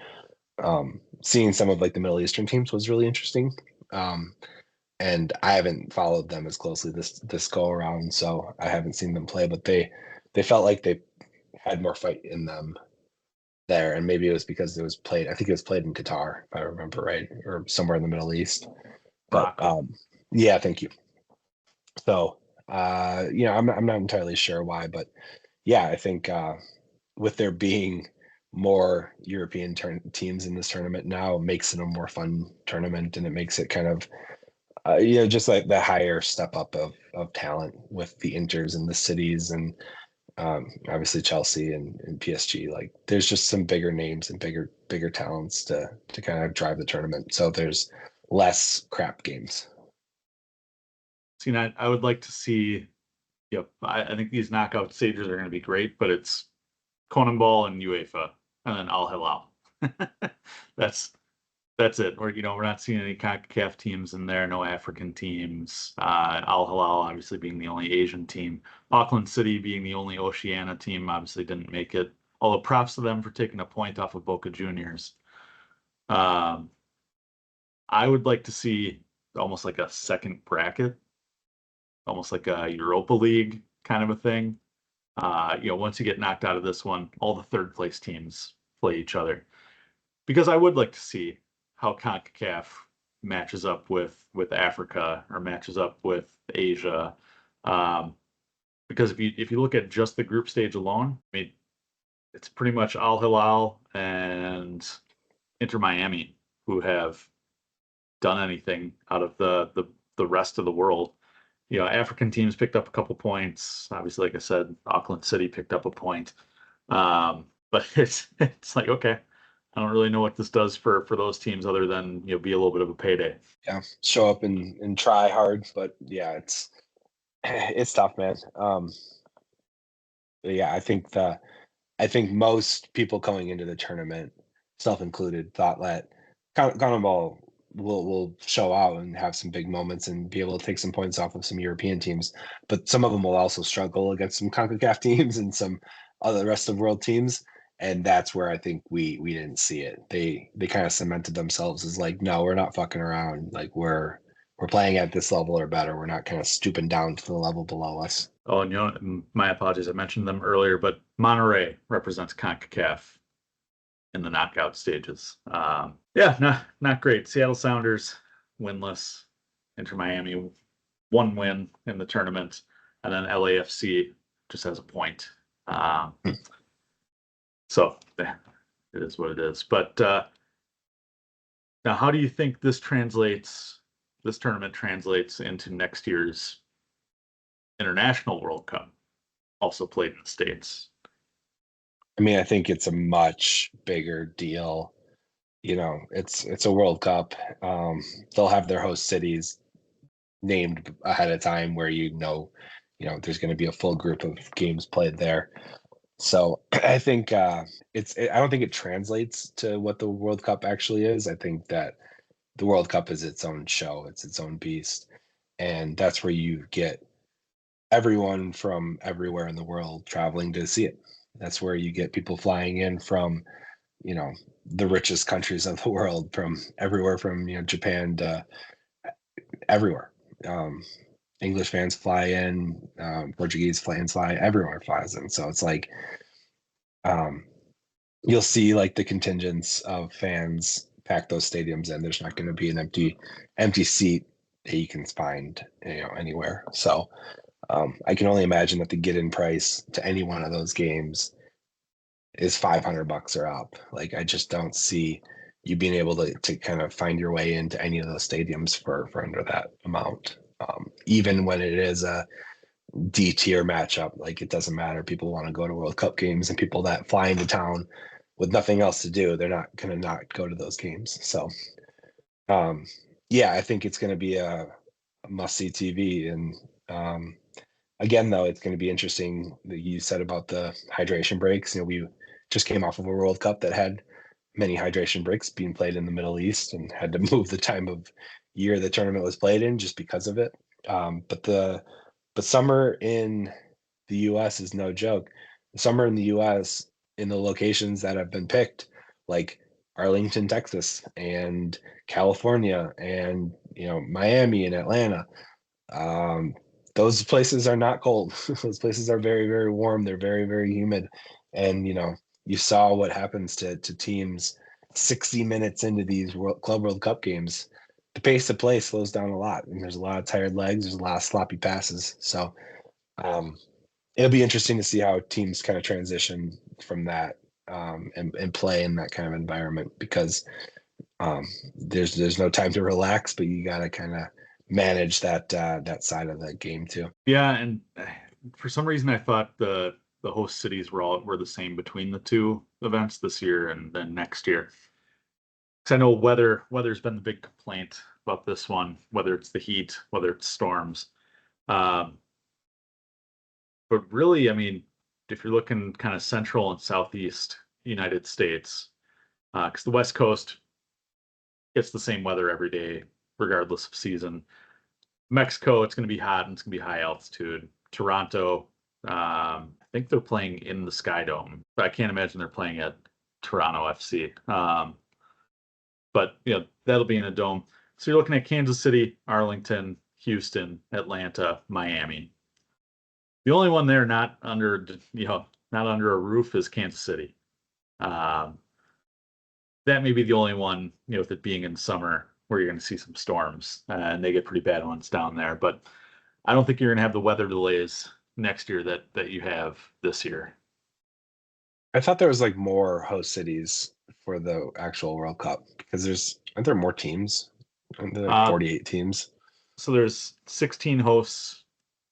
seeing some of like the Middle Eastern teams was really interesting. And I haven't followed them as closely this go around, so I haven't seen them play. But they felt like they had more fight in them there, and maybe it was because it was played. I think it was played in Qatar, if I remember right, or somewhere in the Middle East. But Morocco. yeah, thank you. So I'm not entirely sure why, but yeah, I think with there being more European teams in this tournament now, it makes it a more fun tournament, and it makes it kind of just like the higher step up of talent with the Inters and the cities, and obviously Chelsea and PSG. Like there's just some bigger names and bigger talents to kind of drive the tournament. So there's less crap games. See, I would like to see. Yep, I think these knockout stages are going to be great, but it's Conan Ball and UEFA, and then Al Hilal. That's that's it. We're not seeing any CONCACAF teams in there, no African teams. Al Hilal obviously being the only Asian team. Auckland City being the only Oceania team obviously didn't make it. Although props to them for taking a point off of Boca Juniors. Um, I would like to see almost like a second bracket, almost like a Europa League kind of a thing. Once you get knocked out of this one, all the third place teams play each other. Because I would like to see how CONCACAF matches up with Africa or matches up with Asia. Um, because if you look at just the group stage alone, I mean, it's pretty much Al Hilal and Inter Miami who have done anything out of the rest of the world. African teams picked up a couple points. Obviously, like I said, Auckland City picked up a point. But it's like, okay, I don't really know what this does for those teams other than, be a little bit of a payday. Yeah, show up and try hard, but yeah, it's tough, man. Yeah, I think most people going into the tournament, self included, thought that CONMEBOL will show out and have some big moments and be able to take some points off of some European teams, but some of them will also struggle against some CONCACAF teams and some other rest of world teams. And that's where I think we didn't see it. They kind of cemented themselves as like, no, we're not fucking around. Like we're playing at this level or better. We're not kind of stooping down to the level below us. Oh, and my apologies, I mentioned them earlier, but Monterey represents CONCACAF in the knockout stages. Yeah, not great. Seattle Sounders winless. Inter Miami 1 win in the tournament, and then LAFC just has a point. So it is what it is. But now, how do you think this tournament translates into next year's International World Cup, also played in the States? I mean, I think it's a much bigger deal. It's a World Cup. They'll have their host cities named ahead of time where there's going to be a full group of games played there. So I think I don't think it translates to what the World Cup actually is. I think that the World Cup is its own show. It's its own beast, and that's where you get everyone from everywhere in the world traveling to see it. That's where you get people flying in from, you know, the richest countries of the world, from everywhere from, Japan to everywhere. Um, English fans fly in, Portuguese fans fly, everyone flies in. So it's like, um, you'll see like the contingents of fans pack those stadiums in. There's not going to be an empty seat that you can find, anywhere. So I can only imagine that the get-in price to any one of those games is $500 or up. Like I just don't see you being able to kind of find your way into any of those stadiums for under that amount. Even when it is a D tier matchup, like it doesn't matter. People want to go to World Cup games, and people that fly into town with nothing else to do, they're not going to not go to those games. So, yeah, I think it's going to be a must see TV. And again, though, it's going to be interesting that you said about the hydration breaks. We just came off of a World Cup that had many hydration breaks being played in the Middle East and had to move the time of year the tournament was played in just because of it. But summer in the U.S. is no joke. The summer in the U.S. in the locations that have been picked, like Arlington, Texas, and California, and Miami and Atlanta, those places are not cold. Those places are very, very warm. They're very, very humid, and you saw what happens to teams 60 minutes into these Club World Cup games. The pace of play slows down a lot, and there's a lot of tired legs. There's a lot of sloppy passes. So um, it'll be interesting to see how teams kind of transition from that, and play in that kind of environment, because there's no time to relax, but you got to kind of manage that side of the game too. Yeah, and for some reason I thought the host cities were the same between the two events this year and then next year. Because I know weather's been the big complaint about this one, whether it's the heat, whether it's storms. Um, but really, I mean, if you're looking kind of central and southeast United States, because the West Coast gets the same weather every day, regardless of season. Mexico, it's going to be hot and it's going to be high altitude. Toronto, I think they're playing in the Sky Dome, but I can't imagine they're playing at Toronto FC. But that'll be in a dome. So you're looking at Kansas City, Arlington, Houston, Atlanta, Miami. The only one there not under a roof is Kansas City. That may be the only one, with it being in summer, where you're going to see some storms, and they get pretty bad ones down there. But I don't think you're going to have the weather delays next year that you have this year. I thought there was like more host cities for the actual World Cup, because aren't there more teams? Aren't there like Uh, 48 teams? so there's 16 hosts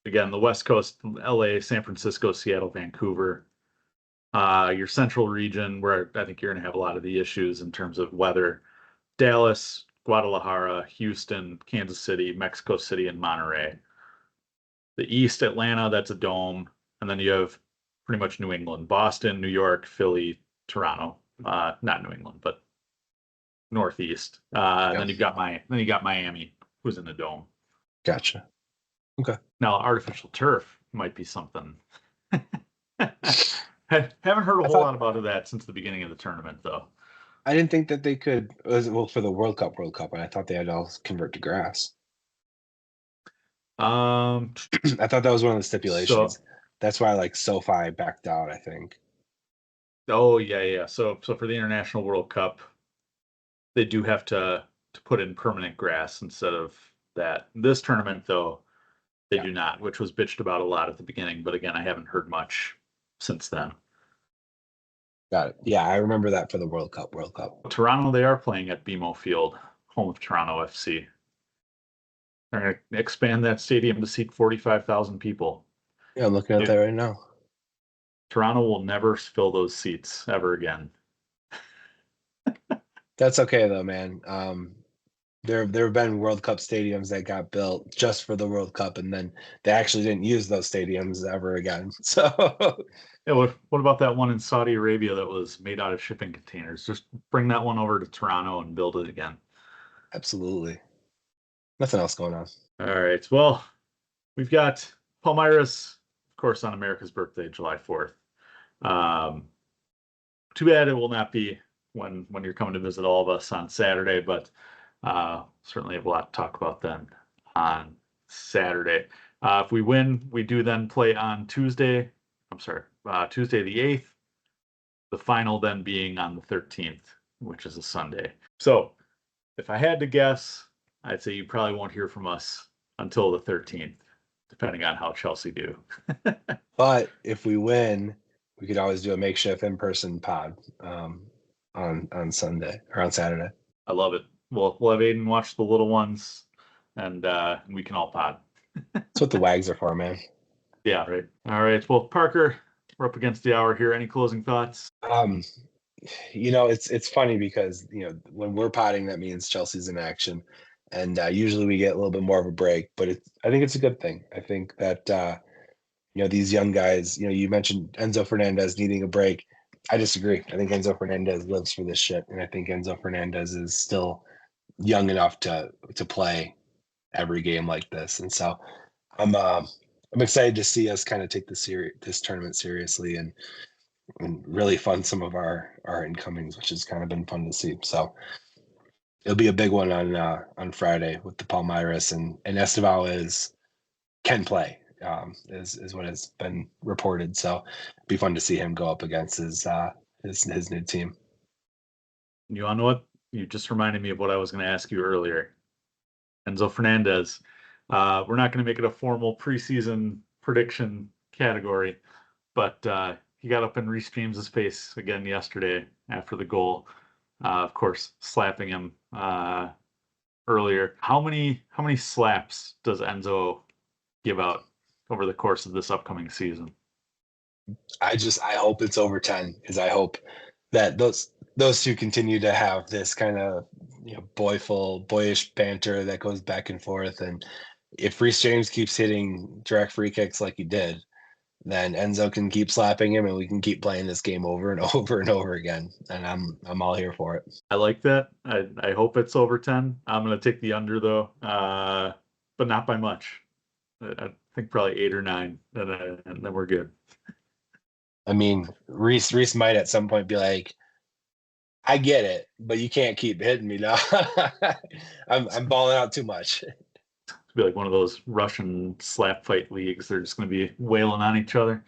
again, the West Coast, LA, San Francisco, Seattle, Vancouver. Your central region, where I think you're going to have a lot of the issues in terms of weather. Dallas, Guadalajara, Houston, Kansas City, Mexico City, and Monterey. The East, Atlanta, that's a dome. And then you have pretty much New England, Boston, New York, Philly, Toronto. Not New England, but Northeast. And Yeah, then you got Miami, who's in the dome. gotcha. Okay. Now, artificial turf might be something. Haven't heard a I whole thought lot about that since the beginning of the tournament, though. I didn't think that they could. Well, for the World Cup, and I thought they had to all convert to grass. Um, I thought that was one of the so stipulations. That's why like SoFi backed out, I think. oh yeah. So for the International World Cup, they do have to put in permanent grass instead of that. This tournament, though, they Yeah, do not, which was bitched about a lot at the beginning, but again, I haven't heard much since then. got it. Yeah, I remember that for the World Cup. World Cup. Toronto, they are playing at BMO Field, home of Toronto FC. They're going to expand that stadium to seat 45,000 people. Yeah, I'm looking at that right now. Toronto will never fill those seats ever again. That's okay though, man. There have been World Cup stadiums that got built just for the World Cup, and then they actually didn't use those stadiums ever again. So Yeah, what about that one in Saudi Arabia that was made out of shipping containers? Just bring that one over to Toronto and build it again. absolutely, nothing else going on. All right. Well, we've got Palmyras, of course, on America's birthday, July 4th. Um, Too bad it will not be when you're coming to visit all of us on Saturday, but certainly have a lot to talk about then on Saturday. If we win, we do then play on Tuesday. I'm sorry, Tuesday the 8th. The final then being on the 13th, which is a Sunday. So if I had to guess, I'd say you probably won't hear from us until the 13th, depending on how Chelsea do. But if we win, we could always do a makeshift in-person pod on Sunday or on Saturday. I love it. We'll have Aiden watch the little ones, and we can all pod. That's what the wags are for, man. Yeah, right. All right. Well, Parker, we're up against the hour here. Any closing thoughts? Um, it's funny because when we're potting, that means Chelsea's in action, and usually we get a little bit more of a break. But I think it's a good thing. I think that these young guys. You mentioned Enzo Fernandez needing a break. I disagree. I think Enzo Fernandez lives for this shit, and I think Enzo Fernandez is still young enough to play every game like this. And so I'm excited to see us kind of take this tournament seriously and really fund some of our incomings, which has kind of been fun to see. So it'll be a big one on Friday with the Palmeiras, and Esteval can play, is what has been reported. So it'd be fun to see him go up against his new team. You want to know what? You just reminded me of what I was going to ask you earlier. Enzo Fernandez. We're not going to make it a formal preseason prediction category, but he got up in Reece James's face again yesterday after the goal. Of course, slapping him earlier. How many slaps does Enzo give out over the course of this upcoming season? I hope it's over 10, because I hope that those two continue to have this kind of boyish banter that goes back and forth. And if Reece James keeps hitting direct free kicks like he did, then Enzo can keep slapping him, and we can keep playing this game over and over and over again. And I'm all here for it. I like that. I hope it's over 10. I'm going to take the under though, but not by much. I think probably 8 or 9, and then we're good. I mean, Reece might at some point be like, I get it, but you can't keep hitting me now. I'm balling out too much. To be like one of those Russian slap fight leagues. They're just going to be wailing on each other.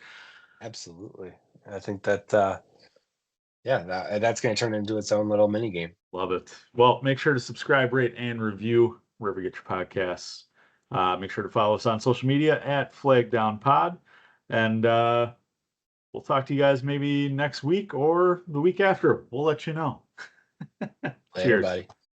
Absolutely. I think that that's going to turn into its own little mini game. Love it. Well, make sure to subscribe, rate, and review wherever you get your podcasts. Make sure to follow us on social media at FlagDownPod. And we'll talk to you guys maybe next week or the week after. We'll let you know. Later, Cheers. buddy.